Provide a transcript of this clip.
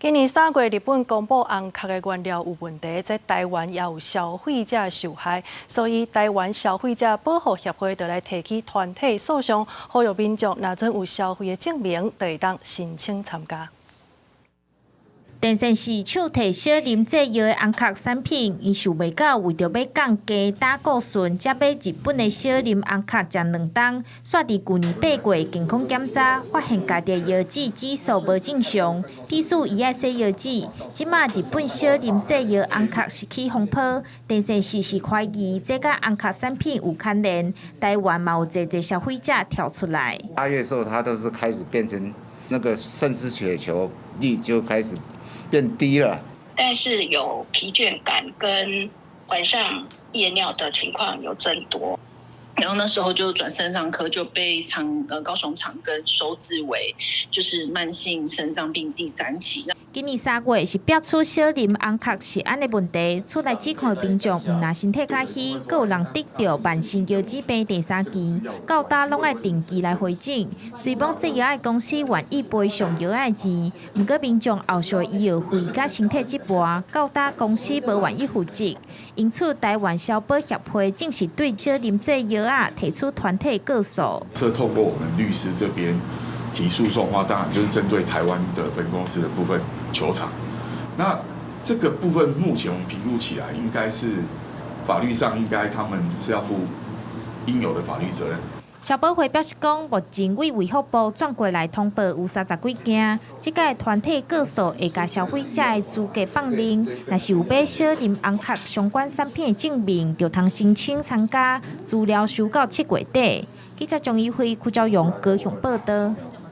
今年3月，日本公布红壳的原料有问题，在台湾也有消费者受害，所以台湾消费者保护协会就来提起团体诉讼，呼吁民众若真有消费的证明，就会当申请参加。电线市场提小林制药的红壳产品，因想袂到为着要降价打顾顺，才买日本的小林红壳食2冬，煞伫去年8月健康检查，发现家己的药剂指数无正常，必须伊爱洗药剂。即马日本小林制药红壳是起风波，电线市是怀疑这甲红壳产品有牵连，台湾嘛有侪消费者跳出来。8月的时候，它都是开始变成那个肾丝血球率就开始变低了，但是有疲倦感跟晚上夜尿的情况有增多，然后那时候就转肾脏科，就被高雄长庚收治为就是慢性肾脏病第3期。今年3月是标出小林红壳是安的问题，出来指控的民众唔拿身体较虚，阁有人得到慢性腰子病第3期，到搭拢爱定期来回诊。虽讲这药爱公司愿意赔偿药爱钱，不过民众后续医药费甲身体疾病，到搭公司无愿意负责，因此台湾消保协会正是对小林这药提出团体告诉。这透过我们律师这边提诉讼的话，当然就是针对台湾的分公司的部分求偿。那这个部分目前我们评估起来，应该是法律上应该他们是要负应有的法律责任。消保会表示讲，目前为卫福部转过来通报有30几件，这个团体告诉会甲消费者的资格放零，若是有买小林红壳相关产品的证明，就通申请参加。资料收到7月底。记者张一辉、邱兆勇高雄报道。